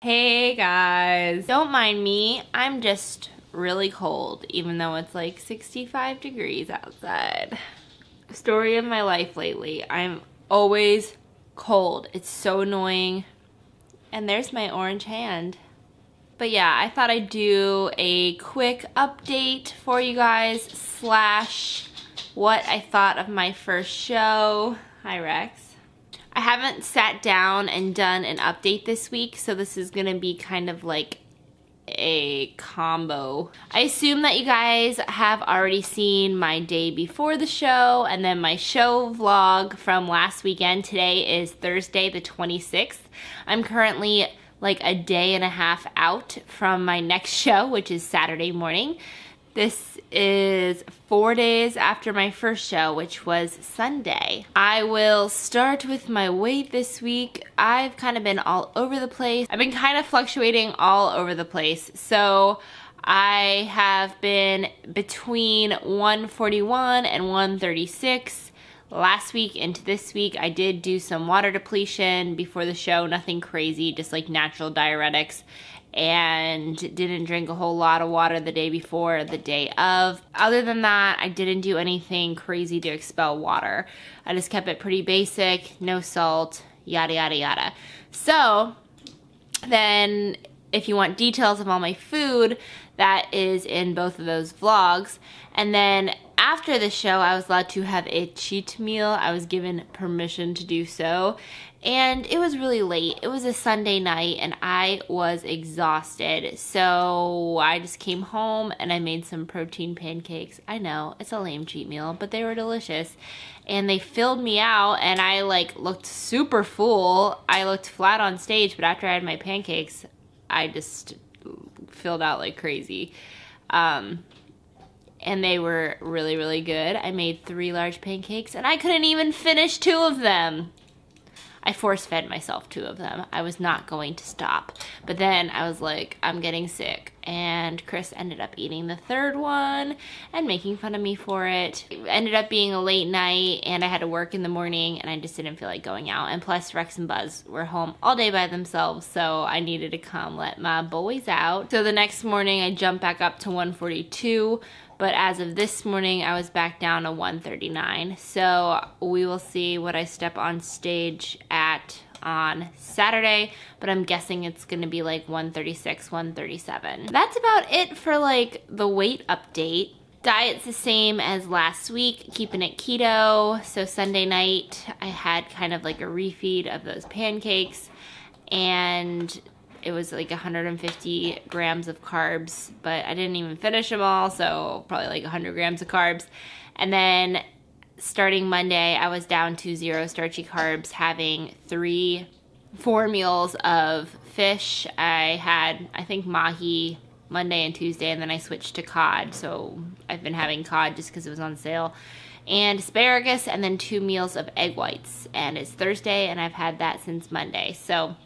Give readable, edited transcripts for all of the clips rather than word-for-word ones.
Hey guys, don't mind me, I'm just really cold even though it's like 65 degrees outside. Story of my life lately, I'm always cold. It's so annoying. And there's my orange hand. But yeah, I thought I'd do a quick update for you guys slash what I thought of my first show. Hi Rex. I haven't sat down and done an update this week, so this is gonna be kind of like a combo. I assume that you guys have already seen my day before the show and then my show vlog from last weekend. Today is Thursday the 26th. I'm currently like a day and a half out from my next show, which is Saturday morning. This is 4 days after my first show, which was Sunday. I will start with my weight this week. I've kind of been all over the place. I've been kind of fluctuating all over the place. So I have been between 141 and 136. Last week into this week, I did do some water depletion before the show, nothing crazy, just like natural diuretics, and didn't drink a whole lot of water the day before, the day of. Other than that, I didn't do anything crazy to expel water. I just kept it pretty basic, no salt, yada, yada, yada. So then if you want details of all my food, that is in both of those vlogs. And then after the show, I was allowed to have a cheat meal. I was given permission to do so. And it was really late. It was a Sunday night and I was exhausted. So I just came home and I made some protein pancakes. I know, it's a lame cheat meal, but they were delicious. And they filled me out and I like looked super full. I looked flat on stage, but after I had my pancakes, I just filled out like crazy. And they were really, really good. I made 3 large pancakes and I couldn't even finish 2 of them. I force-fed myself 2 of them. I was not going to stop. But then I was like, I'm getting sick. And Chris ended up eating the 3rd one and making fun of me for it. It ended up being a late night and I had to work in the morning and I just didn't feel like going out. And plus Rex and Buzz were home all day by themselves, so I needed to come let my boys out. So the next morning I jumped back up to 142. But as of this morning, I was back down to 139. So we will see what I step on stage at on Saturday, but I'm guessing it's gonna be like 136, 137. That's about it for like the weight update. Diet's the same as last week, keeping it keto. So Sunday night, I had kind of like a refeed of those pancakes and it was like 150 grams of carbs, but I didn't even finish them all, so probably like 100 grams of carbs. And then starting Monday, I was down to 0 starchy carbs, having 4 meals of fish. I had, I think, mahi Monday and Tuesday, and then I switched to cod, so I've been having cod just because it was on sale. And asparagus, and then 2 meals of egg whites. And it's Thursday, and I've had that since Monday. So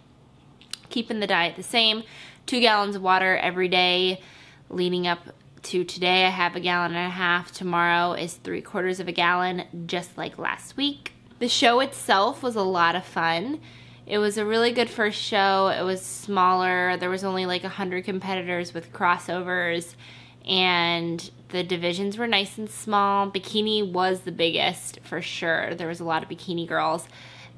keeping the diet the same, 2 gallons of water every day leading up to today. I have 1.5 gallons. Tomorrow is 3/4 of a gallon, just like last week. The show itself was a lot of fun. It was a really good first show. It was smaller. There was only like 100 competitors with crossovers, and the divisions were nice and small. Bikini was the biggest for sure. There was a lot of bikini girls.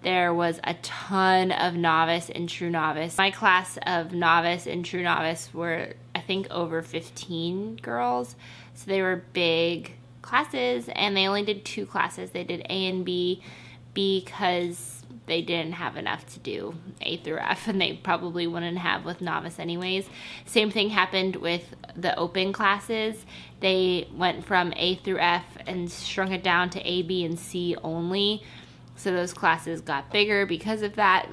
There was a ton of novice and true novice. My class of novice and true novice were, I think, over 15 girls. So they were big classes, and they only did 2 classes. They did A and B because they didn't have enough to do A through F, and they probably wouldn't have with novice anyways. Same thing happened with the open classes. They went from A through F and shrunk it down to A, B, and C only. So those classes got bigger because of that.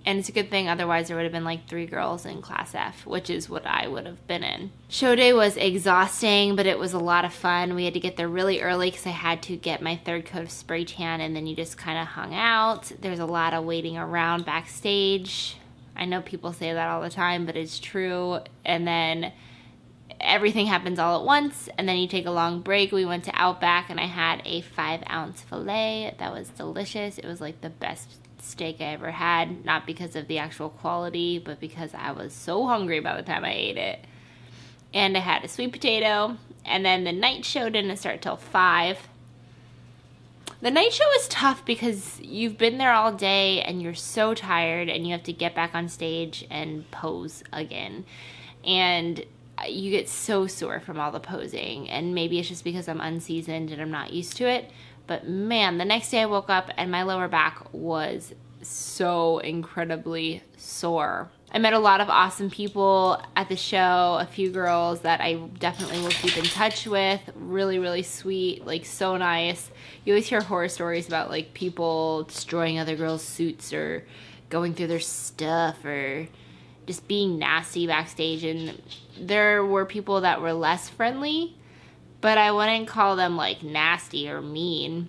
And it's a good thing, otherwise there would have been like 3 girls in class F, which is what I would have been in. Show day was exhausting, but it was a lot of fun. We had to get there really early because I had to get my 3rd coat of spray tan, and then you just kind of hung out. There's a lot of waiting around backstage. I know people say that all the time, but it's true. And then everything happens all at once, and then you take a long break. We went to Outback and I had a 5-ounce filet that was delicious. It was like the best steak I ever had, not because of the actual quality, but because I was so hungry by the time I ate it. And I had a sweet potato, and then the night show didn't start till 5. The night show is tough because you've been there all day and you're so tired and you have to get back on stage and pose again. And you get so sore from all the posing, and maybe it's just because I'm unseasoned and I'm not used to it. But man, the next day I woke up and my lower back was so incredibly sore. I met a lot of awesome people at the show, a few girls that I definitely will keep in touch with. Really, really sweet, like so nice. You always hear horror stories about like people destroying other girls' suits or going through their stuff or just being nasty backstage. And there were people that were less friendly, but I wouldn't call them like nasty or mean.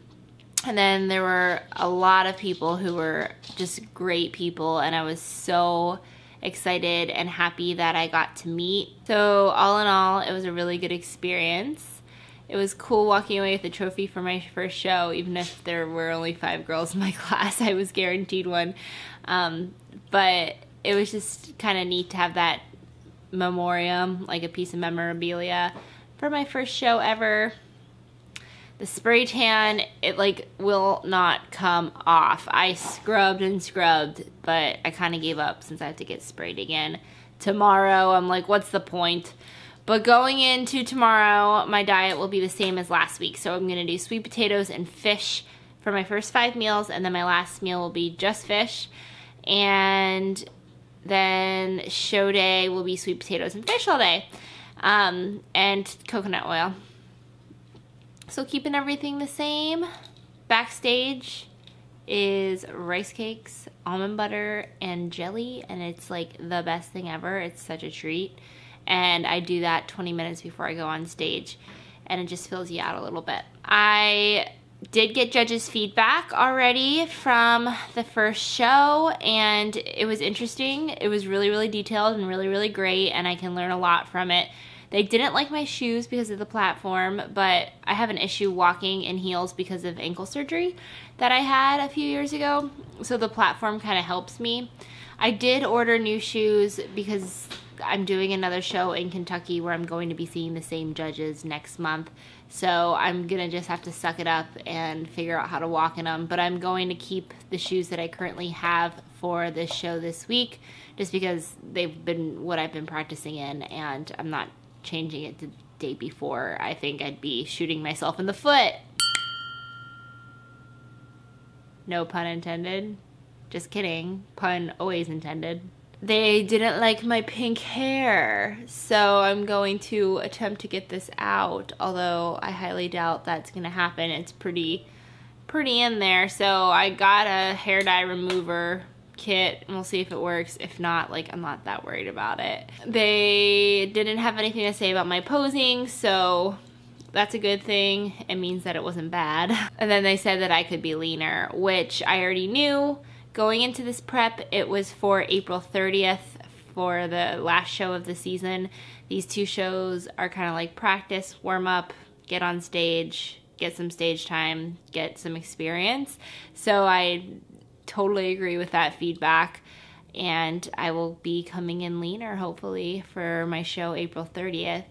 And then there were a lot of people who were just great people, and I was so excited and happy that I got to meet. So all in all, it was a really good experience. It was cool walking away with a trophy for my first show, even if there were only 5 girls in my class. I was guaranteed one. But it was just kind of neat to have that memoriam, like a piece of memorabilia for my first show ever. The spray tan, it like will not come off. I scrubbed and scrubbed, but I kind of gave up since I have to get sprayed again tomorrow. I'm like, what's the point? But going into tomorrow, my diet will be the same as last week. So I'm gonna do sweet potatoes and fish for my first 5 meals, and then my last meal will be just fish. And then show day will be sweet potatoes and fish all day, and coconut oil. So keeping everything the same. Backstage is rice cakes, almond butter, and jelly, and it's like the best thing ever. It's such a treat. And I do that 20 minutes before I go on stage, and it just fills you out a little bit. I did get judges' feedback already from the first show, and it was interesting. It was really, really detailed and really, really great, and I can learn a lot from it. They didn't like my shoes because of the platform, but I have an issue walking in heels because of ankle surgery that I had a few years ago, so the platform kind of helps me. I did order new shoes because I'm doing another show in Kentucky where I'm going to be seeing the same judges next month, so I'm gonna just have to suck it up and figure out how to walk in them. But I'm going to keep the shoes that I currently have for this show this week, just because they've been what I've been practicing in, and I'm not changing it the day before. I think I'd be shooting myself in the foot. No pun intended. Just kidding. Pun always intended. They didn't like my pink hair, so I'm going to attempt to get this out, although I highly doubt that's gonna happen. It's pretty in there, so I got a hair dye remover kit, and we'll see if it works. If not, like, I'm not that worried about it. They didn't have anything to say about my posing, so that's a good thing. It means that it wasn't bad. And then they said that I could be leaner, which I already knew. Going into this prep, it was for April 30th for the last show of the season. These 2 shows are kind of like practice, warm up, get on stage, get some stage time, get some experience. So I totally agree with that feedback, and I will be coming in leaner hopefully for my show April 30th.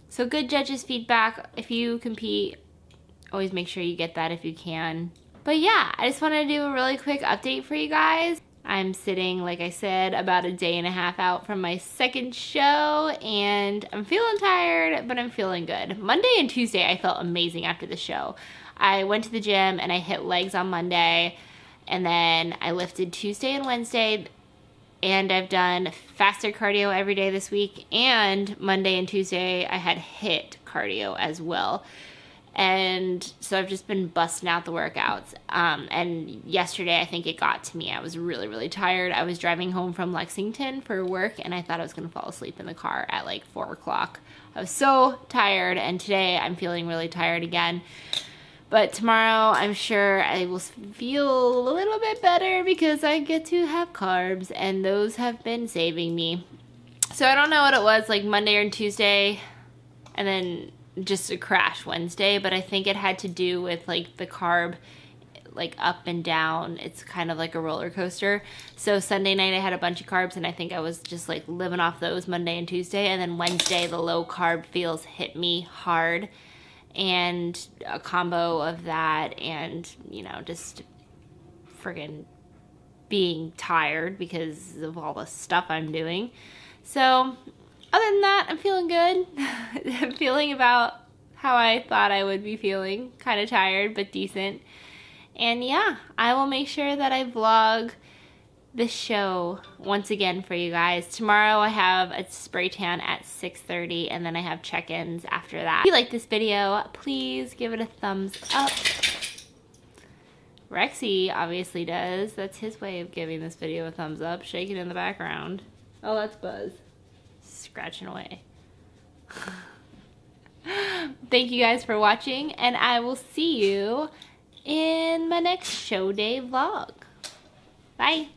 So good judges' feedback. If you compete, always make sure you get that if you can. But yeah, I just wanted to do a really quick update for you guys. I'm sitting, like I said, about a day and a half out from my second show, and I'm feeling tired, but I'm feeling good. Monday and Tuesday I felt amazing after the show. I went to the gym and I hit legs on Monday, and then I lifted Tuesday and Wednesday, and I've done faster cardio every day this week, and Monday and Tuesday I had HIIT cardio as well. And so I've just been busting out the workouts. And yesterday I think it got to me. I was really, really tired. I was driving home from Lexington for work, and I thought I was gonna fall asleep in the car at like 4 o'clock. I was so tired, and today I'm feeling really tired again. But tomorrow, I'm sure I will feel a little bit better because I get to have carbs, and those have been saving me. So I don't know what it was, like Monday or Tuesday, and then just a crash Wednesday, but I think it had to do with like the carb like up and down. It's kind of like a roller coaster. So Sunday night I had a bunch of carbs, and I think I was just like living off those Monday and Tuesday. And then Wednesday the low carb feels hit me hard, and a combo of that and, you know, just friggin' being tired because of all the stuff I'm doing. So other than that, I'm feeling good. I'm feeling about how I thought I would be feeling. Kind of tired, but decent. And yeah, I will make sure that I vlog the show once again for you guys. Tomorrow I have a spray tan at 6:30, and then I have check-ins after that. If you like this video, please give it a thumbs up. Rexy obviously does. That's his way of giving this video a thumbs up. Shaking in the background. Oh, that's Buzz. Scratching away. Thank you guys for watching, and I will see you in my next show day vlog. Bye.